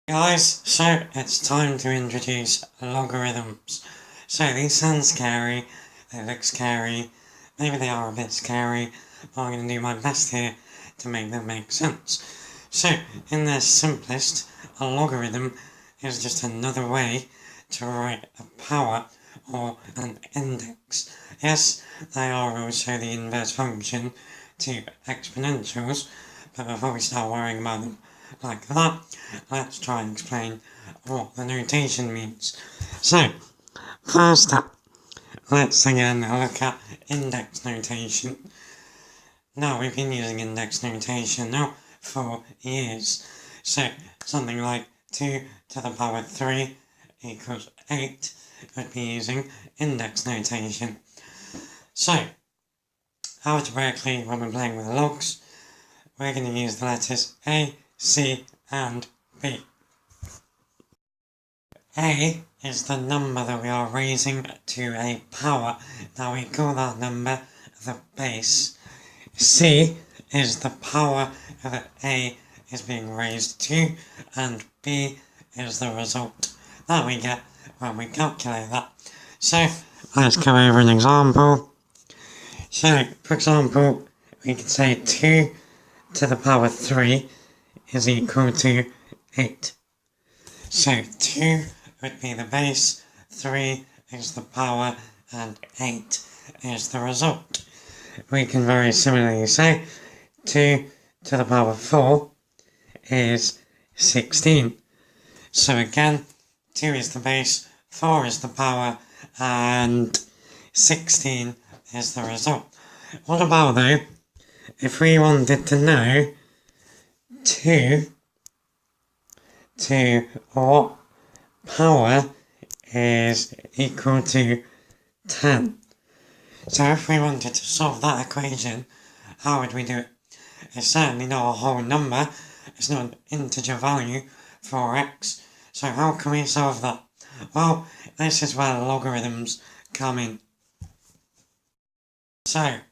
Guys, so it's time to introduce logarithms. So these sound scary, they look scary, maybe they are a bit scary, but I'm going to do my best here to make them make sense. So, in their simplest, a logarithm is just another way to write a power or an index. Yes, they are also the inverse function to exponentials, but before we start worrying about them like that, let's try and explain what the notation means. So, first up, let's again look at index notation. Now, we've been using index notation now for years. So, something like 2 to the power 3 equals 8 would be using index notation. So, algebraically, when we're playing with logs, we're going to use the letters A, C and B. A is the number that we are raising to a power. Now we call that number the base. C is the power that A is being raised to, and B is the result that we get when we calculate that. So let's go over an example. So for example, we can say 2 to the power 3 is equal to 8. So 2 would be the base, 3 is the power, and 8 is the result. We can very similarly say 2 to the power 4 is 16. So again, 2 is the base, 4 is the power, and 16 is the result. What about though, if we wanted to know 2 to what power is equal to 10? So if we wanted to solve that equation, how would we do it? It's certainly not a whole number, it's not an integer value for x, so how can we solve that? Well, this is where logarithms come in.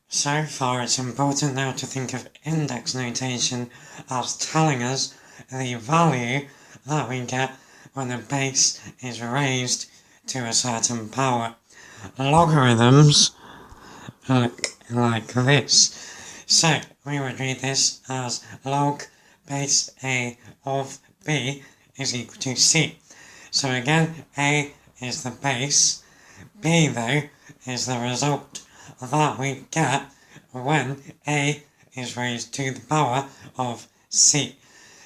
So far it's important now to think of index notation as telling us the value that we get when the base is raised to a certain power. Logarithms look like this. So we would read this as log base A of B is equal to C. So again, A is the base, B though is the result that we get when A is raised to the power of C.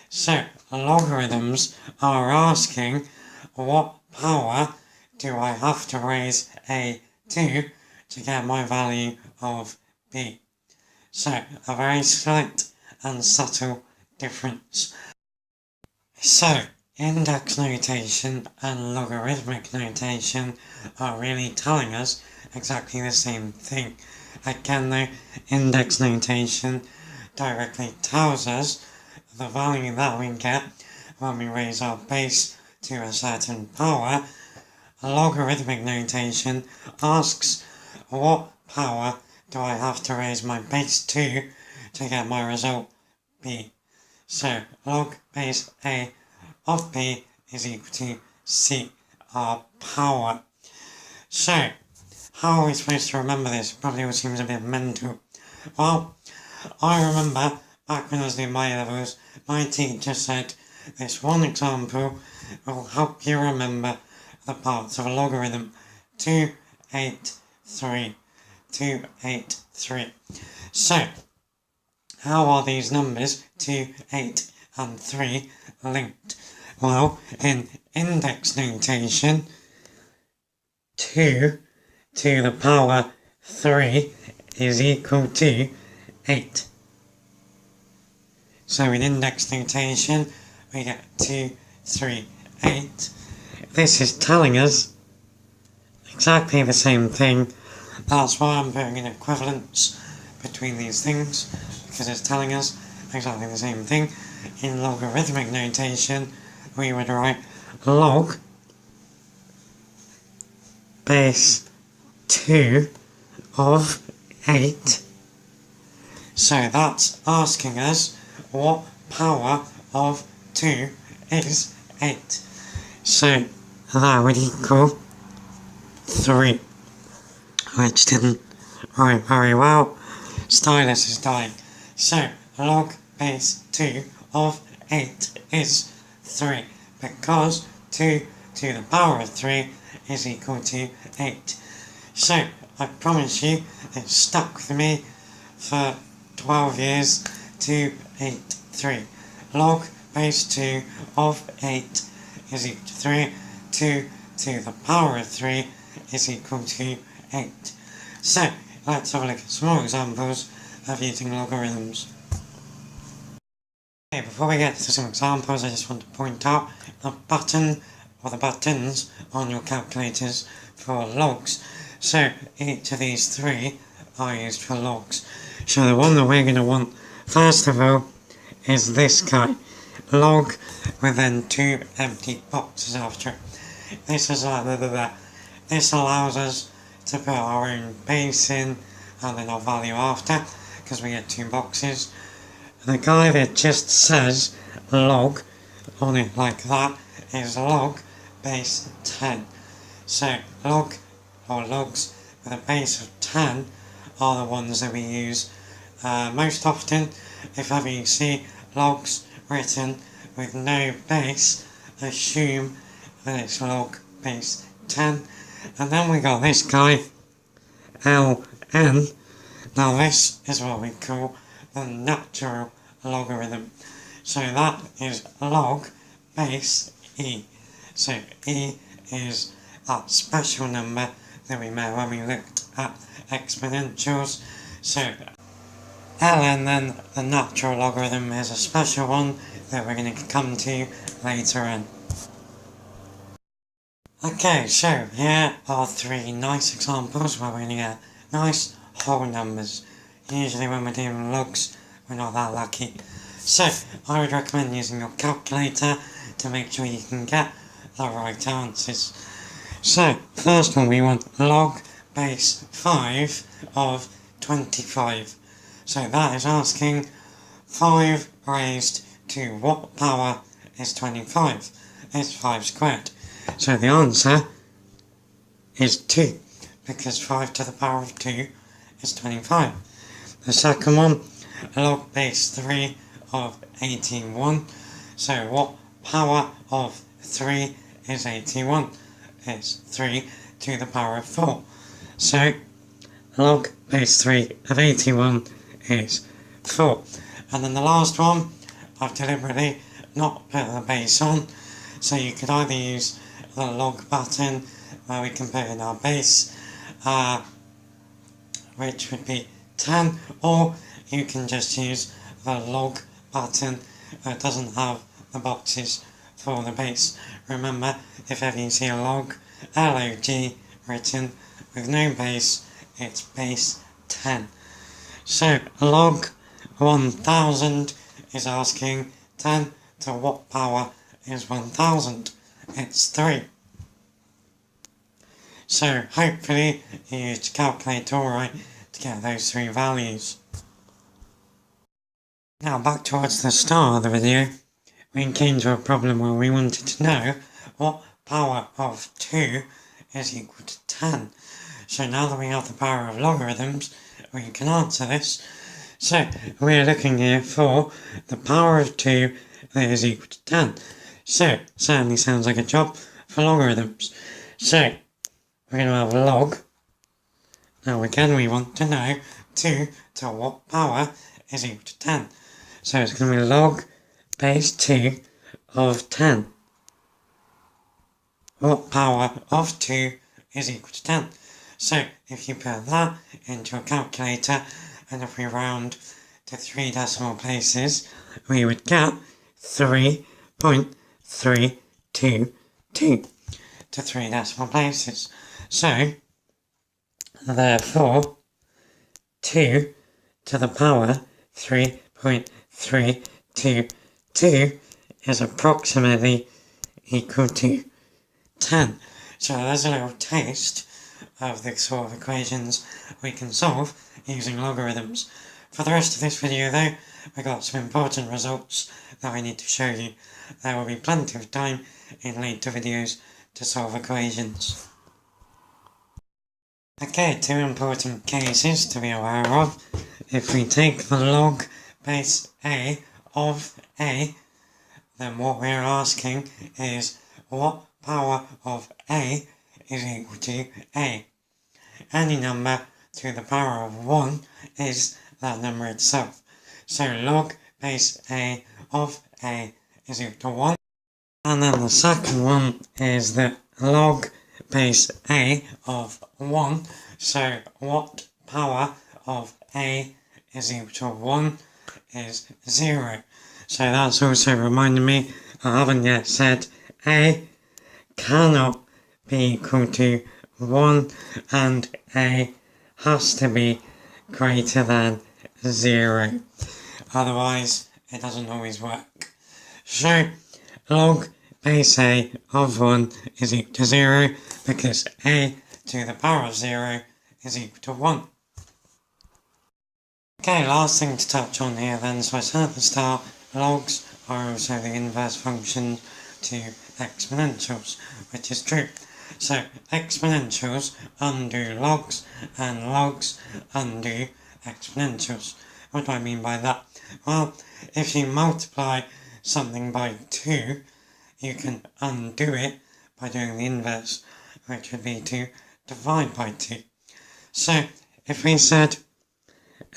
So logarithms are asking what power do I have to raise A to get my value of B. So a very slight and subtle difference. So index notation and logarithmic notation are really telling us exactly the same thing. Again though, index notation directly tells us the value that we get when we raise our base to a certain power. Logarithmic notation asks what power do I have to raise my base to get my result B. So log base A of B is equal to C, our power. So how are we supposed to remember this? Probably all seems a bit mental. Well, I remember back when I was doing my levels, my teacher said this one example will help you remember the parts of a logarithm. 2, 8, 3. 2, 8, 3. So, how are these numbers 2, 8 and 3 linked? Well, in index notation, 2 to the power 3 is equal to 8. So in index notation, we get 2, 3, 8. This is telling us exactly the same thing. That's why I'm putting an equivalence between these things, because it's telling us exactly the same thing. In logarithmic notation, we would write log base 2 of 8. So that's asking us what power of 2 is 8. So that would equal 3, which didn't write very well. Stylus is dying. So log base 2 of 8 is 3, because 2 to the power of 3 is equal to 8. So I promise you it's stuck with me for 12 years. 283. Log base 2 of 8 is equal to 3. 2 to the power of 3 is equal to 8. So let's have a look at some more examples of using logarithms. Okay, before we get to some examples, I just want to point out the button or the buttons on your calculators for logs. So each of these 3 are used for logs. So the one that we're going to want first of all is this guy, log with then 2 empty boxes after it. This is this allows us to put our own base in and then our value after, because we get 2 boxes. The guy that just says log on it like that is log base 10. So log or logs with a base of 10 are the ones that we use most often. If ever you see logs written with no base, assume that it's log base 10. And then we got this guy, ln. Now this is what we call the natural logarithm. So that is log base e. So e is that special number that we met when we looked at exponentials. So ln then, the natural logarithm, is a special one that we're going to come to later on. Okay, so here are 3 nice examples where we're going to get nice whole numbers. Usually when we're doing logs, we're not that lucky. So I would recommend using your calculator to make sure you can get the right answers. So first one, we want log base 5 of 25. So that is asking 5 raised to what power is 25? It's 5 squared. So the answer is 2, because 5 to the power of 2 is 25. The second one, log base 3 of 81. So what power of 3 is 81? It's 3 to the power of 4. So log base 3 of 81 is 4. And then the last one, I've deliberately not put the base on, so you could either use the log button where we can put in our base, which would be 10, or you can just use the log button that doesn't have the boxes for the base. Remember, if ever you see a log, log written with no base, it's base 10. So log 1000 is asking 10 to what power is 1000? It's 3. So hopefully you used your calculator alright to get those 3 values. Now back towards the start of the video, we came to a problem where we wanted to know what power of 2 is equal to 10. So now that we have the power of logarithms, we can answer this. So we're looking here for the power of 2 that is equal to 10. So certainly sounds like a job for logarithms. So we're going to have a log. Now again we want to know 2 to what power is equal to 10. So it's going to be log base 2 of 10. What power of 2 is equal to 10? So if you put that into a calculator, and if we round to 3 decimal places, we would get 3.322 to 3 decimal places. So therefore 2 to the power 3.322 is approximately equal to 10. So there's a little taste of the sort of equations we can solve using logarithms. For the rest of this video though, we got some important results that I need to show you. there will be plenty of time in later videos to solve equations. Okay, two important cases to be aware of. If we take the log base a of a, then what we're asking is what power of a is equal to a. Any number to the power of 1 is that number itself. So log base a of a is equal to 1. And then the second one is that log base a of 1. So what power of a is equal to 1 is 0. So that's also reminding me, I haven't yet said a cannot be equal to 1 and a has to be greater than 0. Otherwise, it doesn't always work. So log base a of 1 is equal to 0 because a to the power of 0 is equal to 1. Okay, last thing to touch on here then, so I said at the start, logs are also the inverse function to exponentials, which is true. So exponentials undo logs and logs undo exponentials. What do I mean by that? Well, if you multiply something by 2, you can undo it by doing the inverse, which would be to divide by 2. So if we said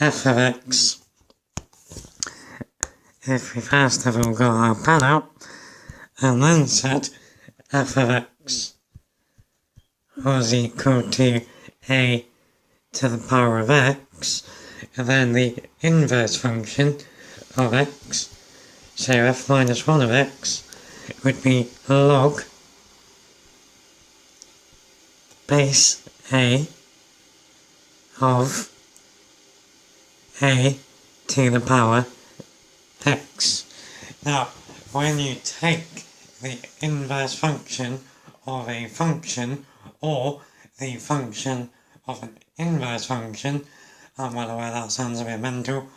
f of x, if we first of all got our pen out, and then said f of x was equal to a to the power of x, and then the inverse function of x, so f minus 1 of x, would be log base a of a to the power x. Now, when you take the inverse function of a function or the function of an inverse function, I'm well aware that sounds a bit mental,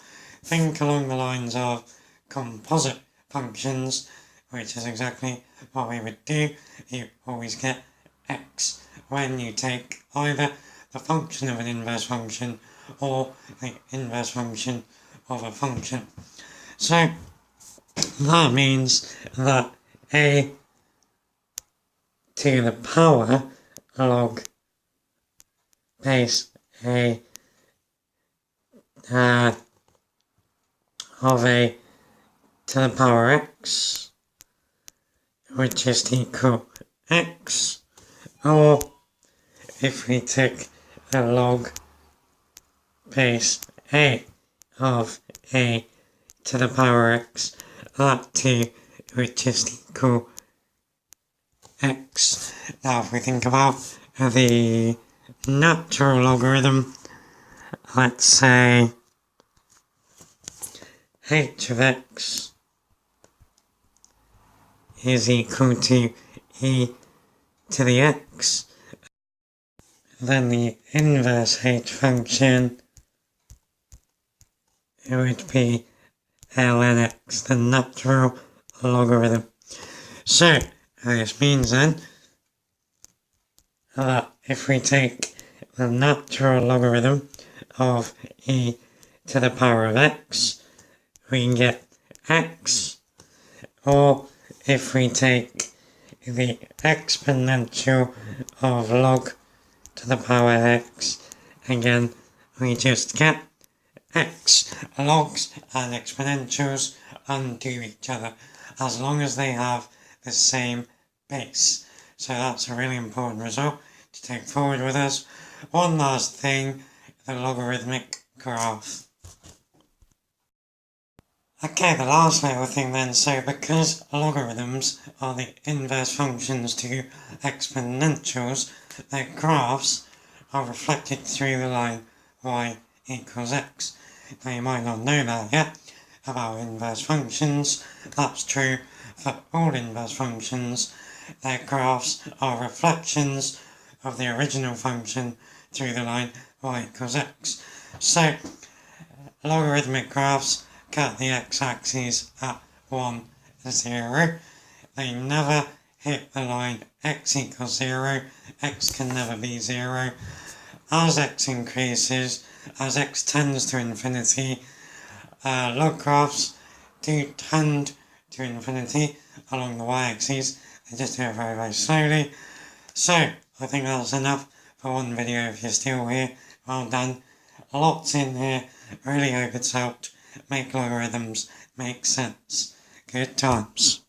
think along the lines of composite functions, which is exactly what we would do. You always get x when you take either the function of an inverse function or the inverse function of a function. So that means that a to the power log base a of a to the power x, which is equal x, or if we take a log base a of a to the power x, that too, which is equal x. Now if we think about the natural logarithm, let's say h of x is equal to e to the x, then the inverse h function would be ln x, the natural logarithm. So this means then that if we take the natural logarithm of e to the power of x, we can get x, or if we take the exponential of log to the power x, again we just get x. Logs and exponentials undo each other as long as they have the same base. So that's a really important result to take forward with us. One last thing, the logarithmic graph. Okay, the last little thing then, so because logarithms are the inverse functions to exponentials, their graphs are reflected through the line y equals x. Now you might not know that yet about inverse functions. That's true for all inverse functions. Their graphs are reflections of the original function through the line y equals x. So logarithmic graphs cut the x-axis at 1, 0. They never hit the line x equals 0. X can never be 0. As x increases, as x tends to infinity, log graphs do tend to infinity along the y-axis. They just do it very, very slowly. So, I think that's enough for one video. If you're still here, well done. Lots in here. Really hope it's helped make logarithms make sense. Good times.